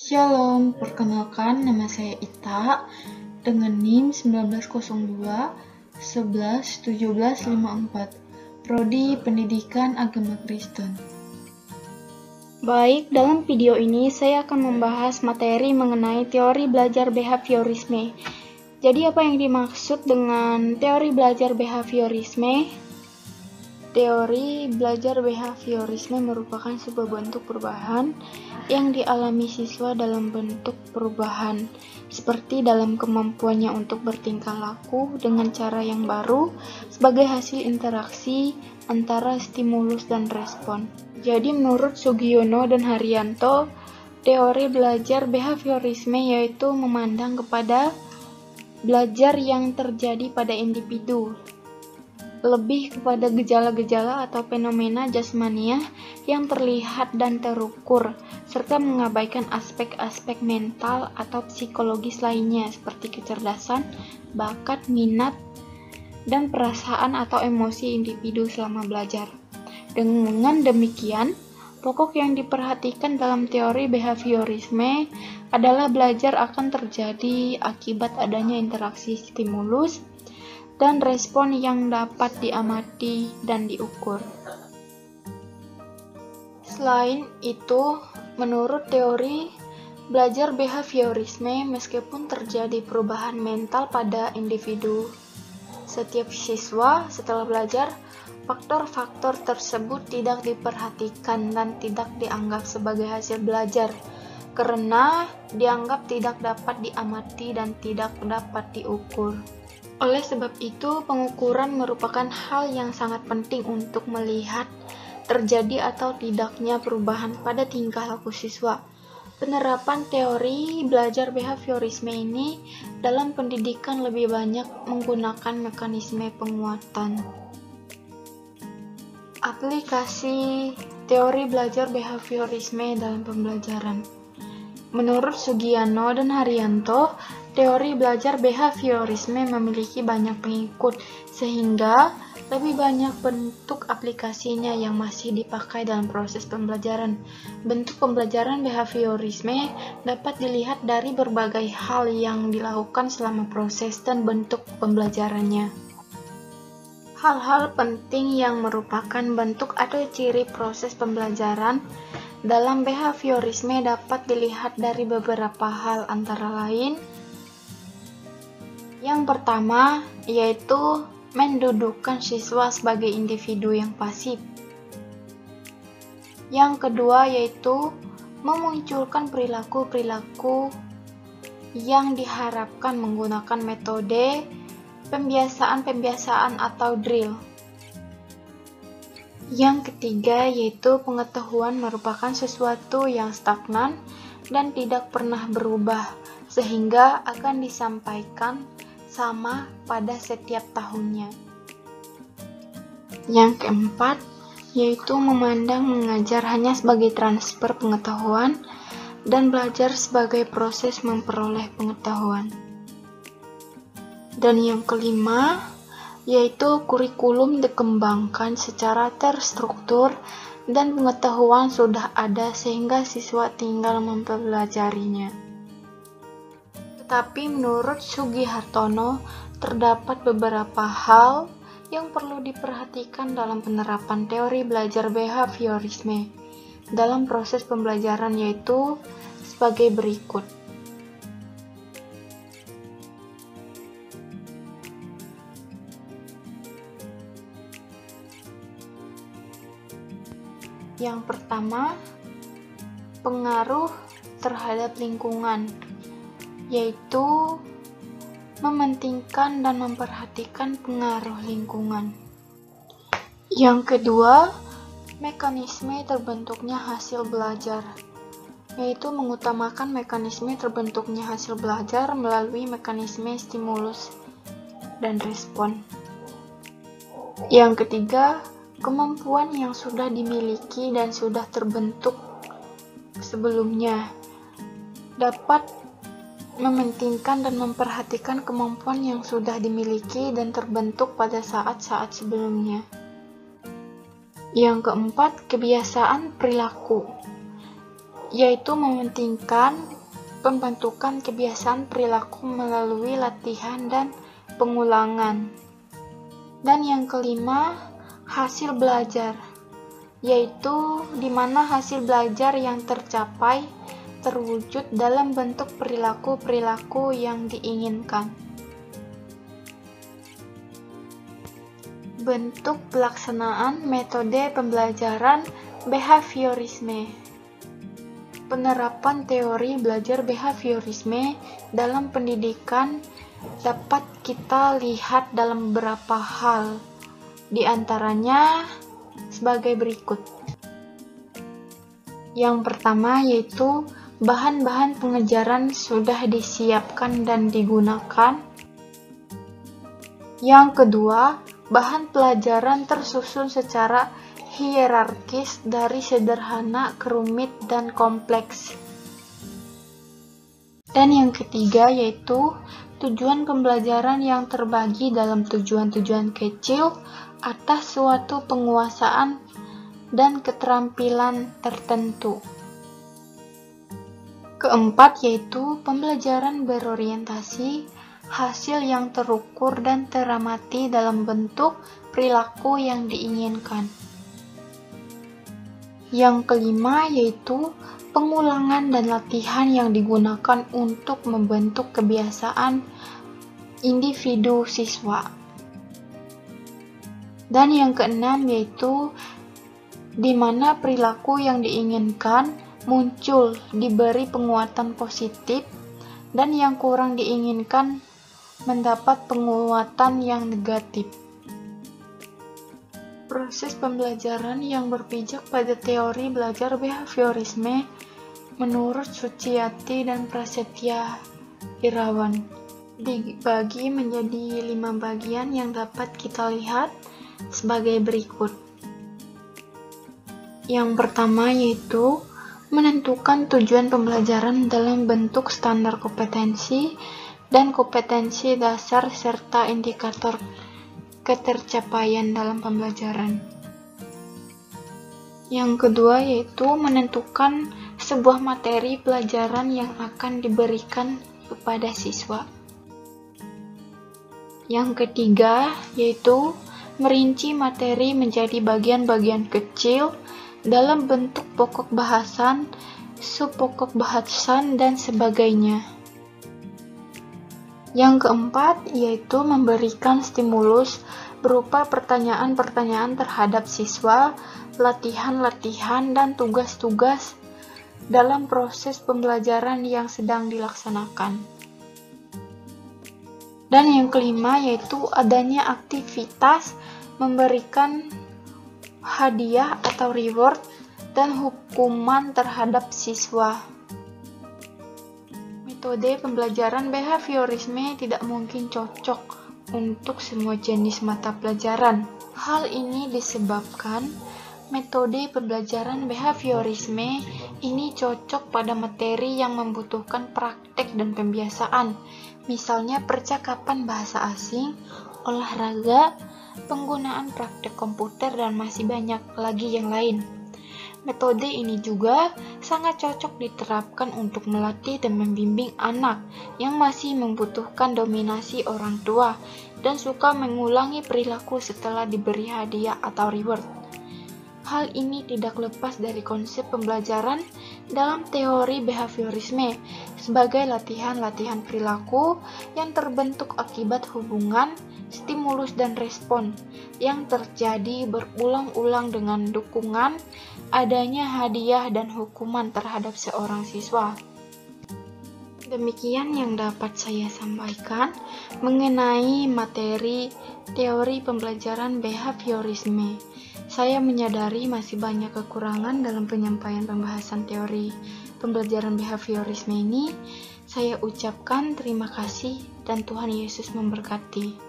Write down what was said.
Shalom, perkenalkan nama saya Ita dengan NIM 1902 11 17 54, Prodi Pendidikan Agama Kristen. Baik, dalam video ini saya akan membahas materi mengenai teori belajar behaviorisme. Jadi apa yang dimaksud dengan teori belajar behaviorisme? Teori belajar behaviorisme merupakan sebuah bentuk perubahan yang dialami siswa dalam bentuk perubahan, seperti dalam kemampuannya untuk bertingkah laku dengan cara yang baru sebagai hasil interaksi antara stimulus dan respon. Jadi menurut Sugiono dan Haryanto, teori belajar behaviorisme yaitu memandang kepada belajar yang terjadi pada individu, lebih kepada gejala-gejala atau fenomena jasmania yang terlihat dan terukur, serta mengabaikan aspek-aspek mental atau psikologis lainnya seperti kecerdasan, bakat, minat, dan perasaan atau emosi individu selama belajar. Dengan demikian, pokok yang diperhatikan dalam teori behaviorisme adalah belajar akan terjadi akibat adanya interaksi stimulus dan respon yang dapat diamati dan diukur. Selain itu, menurut teori belajar behaviorisme, meskipun terjadi perubahan mental pada individu, setiap siswa setelah belajar, faktor-faktor tersebut tidak diperhatikan dan tidak dianggap sebagai hasil belajar karena dianggap tidak dapat diamati dan tidak dapat diukur. Oleh sebab itu, pengukuran merupakan hal yang sangat penting untuk melihat terjadi atau tidaknya perubahan pada tingkah laku siswa. Penerapan teori belajar behaviorisme ini dalam pendidikan lebih banyak menggunakan mekanisme penguatan. Aplikasi teori belajar behaviorisme dalam pembelajaran. Menurut Sugiono dan Haryanto, teori belajar behaviorisme memiliki banyak pengikut, sehingga lebih banyak bentuk aplikasinya yang masih dipakai dalam proses pembelajaran. Bentuk pembelajaran behaviorisme dapat dilihat dari berbagai hal yang dilakukan selama proses dan bentuk pembelajarannya. Hal-hal penting yang merupakan bentuk atau ciri proses pembelajaran dalam behaviorisme dapat dilihat dari beberapa hal, antara lain yang pertama yaitu mendudukkan siswa sebagai individu yang pasif. Yang kedua yaitu memunculkan perilaku-perilaku yang diharapkan menggunakan metode pembiasaan atau drill. Yang ketiga yaitu pengetahuan merupakan sesuatu yang stagnan dan tidak pernah berubah, sehingga akan disampaikan sama pada setiap tahunnya. Yang keempat yaitu memandang mengajar hanya sebagai transfer pengetahuan dan belajar sebagai proses memperoleh pengetahuan. Dan yang kelima yaitu kurikulum dikembangkan secara terstruktur dan pengetahuan sudah ada sehingga siswa tinggal mempelajarinya. Tetapi menurut Sugihartono, terdapat beberapa hal yang perlu diperhatikan dalam penerapan teori belajar behaviorisme dalam proses pembelajaran, yaitu sebagai berikut. Yang pertama, pengaruh terhadap lingkungan, yaitu mementingkan dan memperhatikan pengaruh lingkungan. Yang kedua, mekanisme terbentuknya hasil belajar, yaitu mengutamakan mekanisme terbentuknya hasil belajar melalui mekanisme stimulus dan respon. Yang ketiga, kemampuan yang sudah dimiliki dan sudah terbentuk sebelumnya, dapat mementingkan dan memperhatikan kemampuan yang sudah dimiliki dan terbentuk pada saat-saat sebelumnya. Yang keempat, kebiasaan perilaku, yaitu mementingkan pembentukan kebiasaan perilaku melalui latihan dan pengulangan. Dan yang kelima, hasil belajar, yaitu di mana hasil belajar yang tercapai terwujud dalam bentuk perilaku-perilaku yang diinginkan. Bentuk pelaksanaan metode pembelajaran behaviorisme. Penerapan teori belajar behaviorisme dalam pendidikan dapat kita lihat dalam beberapa hal, di antaranya sebagai berikut. Yang pertama yaitu bahan-bahan pengejaran sudah disiapkan dan digunakan. Yang kedua, bahan pelajaran tersusun secara hierarkis dari sederhana ke rumit dan kompleks. Dan yang ketiga yaitu tujuan pembelajaran yang terbagi dalam tujuan-tujuan kecil atas suatu penguasaan dan keterampilan tertentu. Keempat yaitu pembelajaran berorientasi hasil yang terukur dan teramati dalam bentuk perilaku yang diinginkan. Yang kelima yaitu pengulangan dan latihan yang digunakan untuk membentuk kebiasaan individu siswa. Dan yang keenam yaitu di mana perilaku yang diinginkan muncul diberi penguatan positif dan yang kurang diinginkan mendapat penguatan yang negatif. Proses pembelajaran yang berpijak pada teori belajar behaviorisme menurut Suciati dan Prasetya Irawan dibagi menjadi 5 bagian yang dapat kita lihat sebagai berikut. Yang pertama yaitu menentukan tujuan pembelajaran dalam bentuk standar kompetensi dan kompetensi dasar serta indikator ketercapaian dalam pembelajaran. Yang kedua yaitu menentukan sebuah materi pelajaran yang akan diberikan kepada siswa. Yang ketiga yaitu merinci materi menjadi bagian-bagian kecil dalam bentuk pokok bahasan, subpokok bahasan, dan sebagainya. Yang keempat yaitu memberikan stimulus berupa pertanyaan-pertanyaan terhadap siswa, latihan-latihan, dan tugas-tugas dalam proses pembelajaran yang sedang dilaksanakan. Dan yang kelima yaitu adanya aktivitas memberikan hadiah atau reward dan hukuman terhadap siswa. Metode pembelajaran behaviorisme tidak mungkin cocok untuk semua jenis mata pelajaran. Hal ini disebabkan metode pembelajaran behaviorisme ini cocok pada materi yang membutuhkan praktek dan pembiasaan, misalnya percakapan bahasa asing, olahraga, penggunaan praktek komputer, dan masih banyak lagi yang lain. Metode ini juga sangat cocok diterapkan untuk melatih dan membimbing anak yang masih membutuhkan dominasi orang tua dan suka mengulangi perilaku setelah diberi hadiah atau reward. Hal ini tidak lepas dari konsep pembelajaran dalam teori behaviorisme sebagai latihan-latihan perilaku yang terbentuk akibat hubungan, stimulus, dan respon yang terjadi berulang-ulang dengan dukungan adanya hadiah dan hukuman terhadap seorang siswa. Demikian yang dapat saya sampaikan mengenai materi teori pembelajaran behaviorisme. Saya menyadari masih banyak kekurangan dalam penyampaian pembahasan teori pembelajaran behaviorisme ini. Saya ucapkan terima kasih dan Tuhan Yesus memberkati.